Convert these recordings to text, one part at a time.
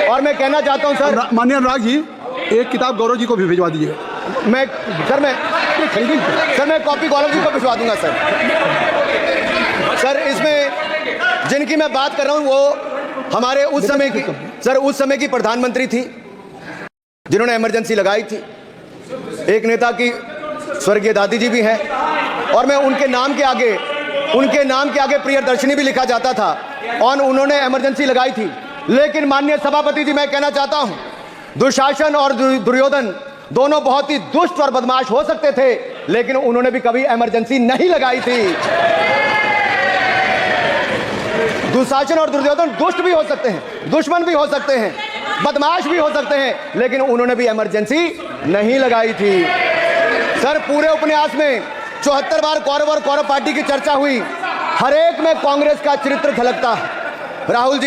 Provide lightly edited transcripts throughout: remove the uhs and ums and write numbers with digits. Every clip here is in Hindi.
और मैं कहना चाहता हूं सर, माननीय अनुराग जी, एक किताब गौरव जी को भी भिजवा दीजिए। मैं कॉपी गौरव जी को भिजवा दूंगा सर। सर इसमें जिनकी मैं बात कर रहा हूं वो हमारे उस समय की प्रधानमंत्री थी जिन्होंने इमरजेंसी लगाई थी। एक नेता की स्वर्गीय दादी जी भी हैं और मैं उनके नाम के आगे प्रियदर्शनी भी लिखा जाता था और उन्होंने इमरजेंसी लगाई थी। लेकिन माननीय सभापति जी, मैं कहना चाहता हूं, दुशासन और दुर्योधन दोनों बहुत ही दुष्ट और बदमाश हो सकते थे, लेकिन उन्होंने भी कभी इमरजेंसी नहीं लगाई थी। दुशासन और दुर्योधन दुष्ट भी हो सकते हैं, दुश्मन भी हो सकते हैं, बदमाश भी हो सकते हैं, लेकिन उन्होंने भी इमरजेंसी नहीं लगाई थी। सर पूरे उपन्यास में 74 बार कौरव और कौरव पार्टी की चर्चा हुई, हर एक में कांग्रेस का चरित्र झलकता है। राहुल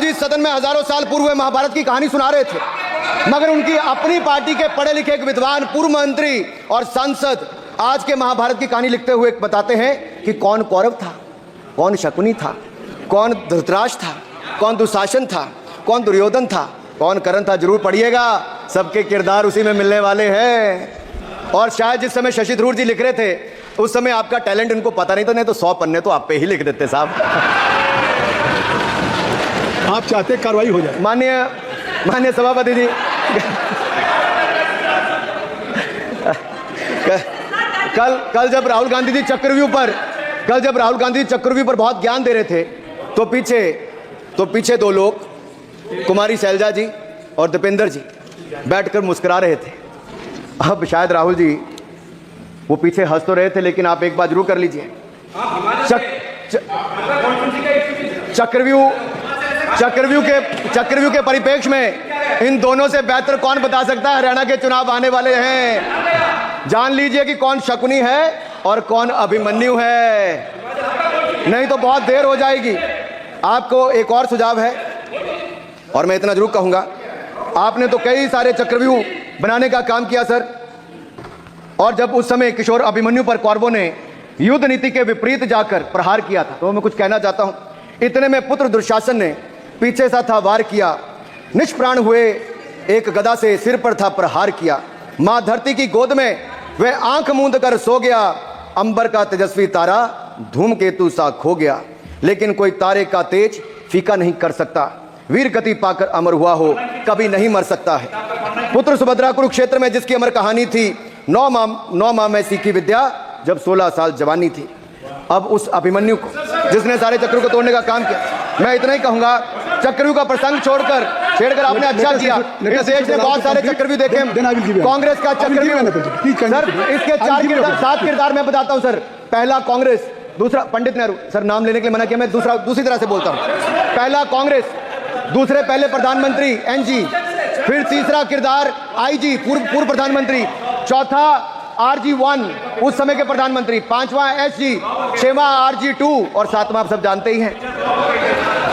जी सदन में हजारों साल पूर्व हुए महाभारत की कहानी सुना रहे थे, मगर उनकी अपनी पार्टी के पढ़े लिखे एक विद्वान पूर्व मंत्री और सांसद आज के महाभारत की कहानी लिखते हुए बताते हैं कि कौन कौरव था, कौन शकुनी था, कौन धृतराष्ट्र था, कौन दुशासन था, कौन दुर्योधन था, कौन कर्ण था। जरूर पढ़िएगा, सबके किरदार उसी में मिलने वाले हैं। और शायद जिस समय शशि थरूर जी लिख रहे थे उस समय आपका टैलेंट इनको पता नहीं था, नहीं तो 100 पन्ने तो आप पे ही लिख देते साहब। आप चाहते कार्रवाई हो जाए। माननीय सभापति जी, कल जब राहुल गांधी जी चक्रव्यूह पर बहुत ज्ञान दे रहे थे तो पीछे दो लोग, कुमारी शैलजा जी और दीपेंद्र जी बैठकर मुस्कुरा रहे थे। अब शायद राहुल जी वो पीछे हंस तो रहे थे, लेकिन आप एक बात जरूर कर लीजिए, चक्रव्यूह के परिप्रेक्ष्य में इन दोनों से बेहतर कौन बता सकता है? हरियाणा के चुनाव आने वाले हैं, जान लीजिए कि कौन शकुनी है और कौन अभिमन्यु है, नहीं तो बहुत देर हो जाएगी। आपको एक और सुझाव है और मैं इतना जरूर कहूंगा, आपने तो कई सारे चक्रव्यूह बनाने का काम किया सर, और जब उस समय किशोर अभिमन्यु पर कौरवों ने युद्ध नीति के विपरीत जाकर प्रहार किया था, तो मैं कुछ कहना चाहता हूं। इतने में पुत्र दुशासन ने पीछे सा था वार किया, निष्प्राण हुए एक गदा से सिर पर था प्रहार किया। मां धरती की गोद में वह आंख मूंद कर सो गया, अंबर का तेजस्वी तारा धूमकेतु सा खो गया, लेकिन कोई तारे का तेज फीका नहीं कर सकता, वीर गति पाकर अमर हुआ हो कभी नहीं मर सकता है। पुत्र सुभद्रा कुरुक्षेत्र में जिसकी अमर कहानी थी, 9 माह में सीखी विद्या जब 16 साल जवानी थी। अब उस अभिमन्यु को जिसने सारे चक्रों को तोड़ने का काम किया, मैं इतना ही कहूंगा, चक्रव्यूह का प्रसंग छेड़कर आपने अच्छा किया। इस देश ने बहुत सारे चक्रव्यूह देखे, कांग्रेस का चक्रव्यूह सर, इसके 7 किरदार मैं बताता हूं सर। पहला कांग्रेस, दूसरा पंडित नेहरू, सर नाम लेने के लिए मना किया, मैं दूसरी तरह से बोलता हूं। पहला कांग्रेस, दूसरे पहले प्रधानमंत्री एनजी, फिर तीसरा किरदार आईजी पूर्व प्रधानमंत्री, चौथा RG1 उस समय के प्रधानमंत्री, 5वां SG, 6वां RG2 और 7वां आप सब जानते ही हैं।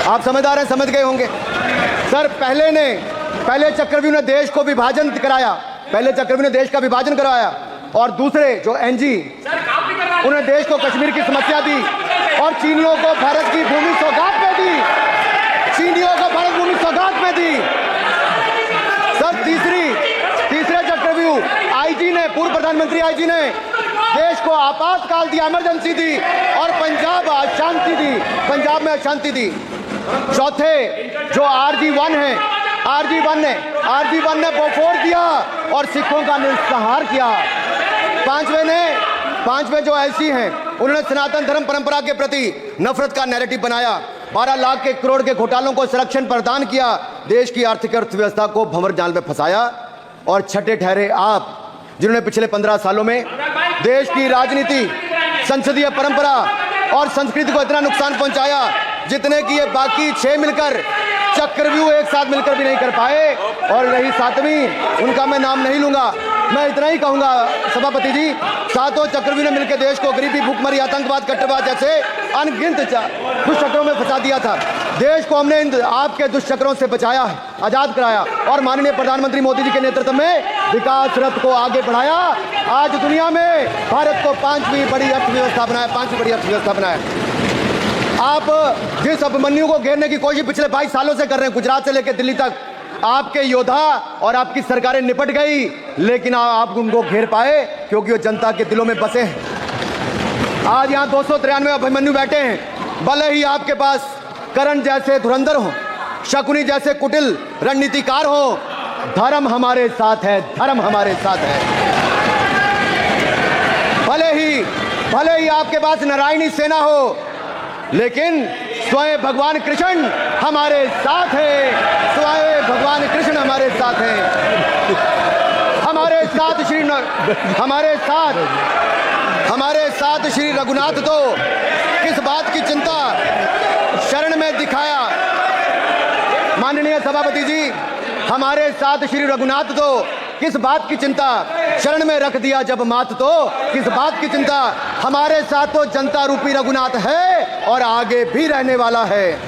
आप समझदार हैं, समझ गए होंगे सर। पहले चक्रव्यूह ने देश को विभाजन कराया, और दूसरे जो एनजी उन्होंने देश को कश्मीर की समस्या दी और चीनियों को भारत की भूमि सौगात में दी, सर। तीसरे चक्रव्यूह आईजी ने, पूर्व प्रधानमंत्री आईजी ने देश को आपातकाल दिया, इमरजेंसी दी और पंजाब में अशांति दी। चौथे जो RG1 है, RG1 ने बोफोर दिया और सिखों का निस्सहार किया। पांचवें जो ऐसी हैं, उन्होंने सनातन धर्म परंपरा के प्रति नफरत का नैरेटिव बनाया, 12 लाख के करोड़ के घोटालों को संरक्षण प्रदान किया, देश की आर्थिक अर्थव्यवस्था को भंवर जाल में फंसाया। और छठे ठहरे आप, जिन्होंने पिछले 15 सालों में देश की राजनीति, संसदीय परंपरा और संस्कृति को इतना नुकसान पहुंचाया जितने कि ये बाकी 6 मिलकर चक्रव्यूह एक साथ मिलकर भी नहीं कर पाए। और रही 7वीं, उनका मैं नाम नहीं लूंगा, मैं इतना ही कहूंगा सभापति जी, 7 चक्रव्यूह ने मिलकर देश को गरीबी, भूखमरी, आतंकवाद, कट्टरवाद जैसे अनगिनत दुष्चक्रों में फंसा दिया था। देश को हमने इन आपके दुष्चक्रों से बचाया है, आजाद कराया और माननीय प्रधानमंत्री मोदी जी के नेतृत्व में विकास रथ को आगे बढ़ाया। आज दुनिया में भारत को 5वीं बड़ी अर्थव्यवस्था बनाया। आप जिस अभिमन्यु को घेरने की कोशिश पिछले 22 सालों से कर रहे हैं, गुजरात से लेकर दिल्ली तक, आपके योद्धा और आपकी सरकारें निपट गई, लेकिन आप उनको घेर पाए क्योंकि वो जनता के दिलों में बसे हैं। आज यहाँ 293 अभिमन्यु बैठे हैं, भले ही आपके पास करण जैसे धुरंधर हो, शकुनी जैसे कुटिल रणनीतिकार हो, धर्म हमारे साथ है, धर्म हमारे साथ है। भले ही आपके पास नारायणी सेना हो, लेकिन स्वयं भगवान कृष्ण हमारे साथ है, स्वयं भगवान कृष्ण हमारे साथ है। हमारे साथ श्री रघुनाथ तो किस बात की चिंता शरण में दिखाया। माननीय सभापति जी, हमारे साथ श्री रघुनाथ तो किस बात की चिंता शरण में रख दिया जब मात, तो किस बात की चिंता। हमारे साथ तो जनता रूपी रघुनाथ है और आगे भी रहने वाला है।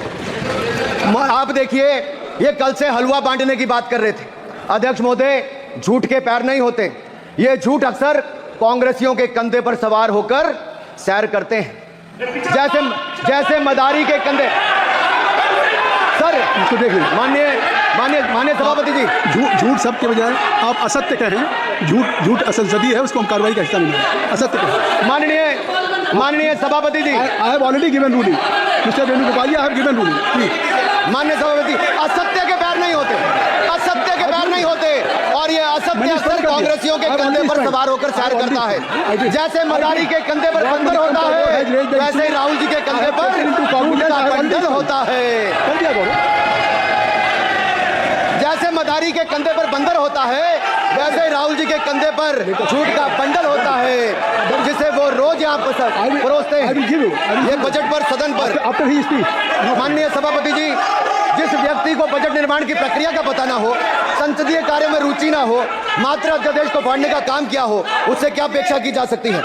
आप देखिए, ये कल से हलवा बांटने की बात कर रहे थे। अध्यक्ष महोदय, झूठ के पैर नहीं होते, ये झूठ अक्सर कांग्रेसियों के कंधे पर सवार होकर सैर करते हैं, जैसे मदारी के कंधे। सर इसको देख लीजिए। माननीय सभापति जी, झूठ सब के बजाय आप असत्य कहें, झूठ असंसदीय है, उसको हम कार्रवाई का हिस्सा नहीं है। असत्य कहें। माननीय सभापति जी, I have already given ruling, mister Venugopal, I have given ruling, please. माननीय सभापति, असत्य के पैर नहीं होते, असत्य के पैर नहीं होते, और ये असत्य अक्सर कांग्रेसियों के कंधे पर सवार होकर सैर करता है। जैसे मदारी के कंधे पर बंदर होता है, वैसे ही राहुल जी के कंधे पर झूठ का बंडल होता है। जैसे मदारी के कंधे पर बंदर होता है, वैसे ही राहुल जी के कंधे पर झूठ का बंडल होता है, जिसे वो रोज यहाँ परोसते हैं ये बजट पर, सदन पर। माननीय सभापति जी, जिस व्यक्ति को बजट निर्माण की प्रक्रिया का पता ना हो, संसदीय कार्य में रुचि ना हो, मात्र अध्यादेश को फाड़ने का काम किया हो, उससे क्या अपेक्षा की जा सकती है।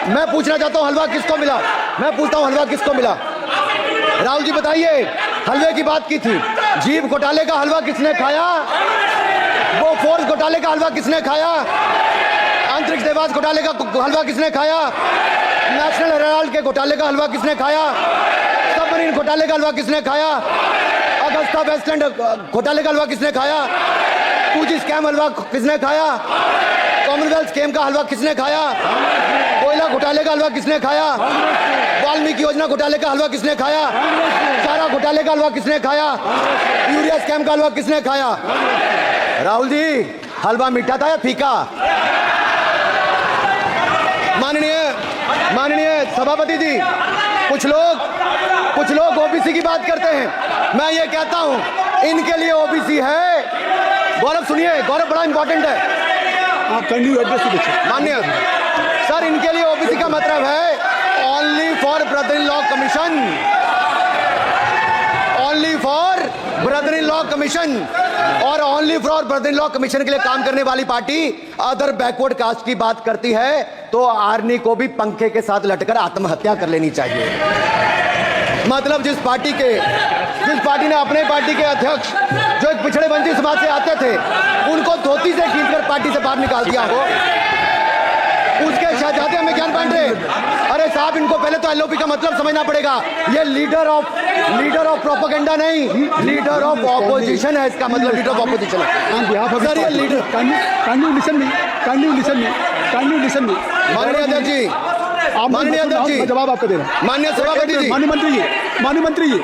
मैं पूछना चाहता हूँ, हलवा किसको मिला? मैं पूछता हूँ, हलवा किसको मिला? राहुल जी बताइए, हलवे की बात की थी, जीभ घोटाले का हलवा किसने खाया? वो फोर्स घोटाले का हलवा किसने खाया? अंतरिक्ष देवास घोटाले का हलवा किसने खाया? नेशनल हेराल्ड के घोटाले का हलवा किसने खाया? सबमरीन घोटाले का हलवा किसने खाया? अगस्ता वेस्टलैंड घोटाले का हलवा किसने खाया? 2G स्कैम हलवा किसने खाया? कॉमनवेल्थ स्कैम का हलवा किसने खाया? कोयला घोटाले का हलवा किसने खाया? वाल्मीकि योजना घोटाले का हलवा किसने खाया? चारा घोटाले का हलवा किसने खाया? यूरिया स्कैम का हलवा किसने खाया? राहुल जी, हलवा मीठा था या फीका? माननीय सभापति जी, कुछ लोग ओबीसी की बात करते हैं। मैं ये कहता हूं, इनके लिए ओबीसी है। गौरव सुनिए, गौरव बड़ा इंपॉर्टेंट है। आप कैन यू एड्रेस द माननीय सर, इनके लिए ओबीसी का मतलब है only for brother in law commission, only for brother in law commission. और only for brother in law commission के लिए काम करने वाली पार्टी अदर बैकवर्ड कास्ट की बात करती है, तो आर्मी को भी पंखे के साथ लटकर आत्महत्या कर लेनी चाहिए। मतलब जिस पार्टी ने अपने पार्टी के अध्यक्ष जो एक पिछड़े वंचित समाज से आते थे, उनको धोती से खींचकर पार्टी से बाहर निकाल दिया हो, उसके शहजादे हमें ज्ञान बांट रहे। अरे साहब, इनको पहले तो एलओपी का मतलब समझना पड़ेगा। ये लीडर ऑफ प्रोपेगेंडा नहीं, लीडर ऑफ ऑपोजिशन है। इसका मतलब लीडर ऑफ ऑपोजिशन है। सर, ये leader can you listen me माननीय अध्यक्ष जी, माननीय अध्यक्ष जी, जवाब आपको दे रहा हूं। माननीय सभापति जी, माननीय मंत्री जी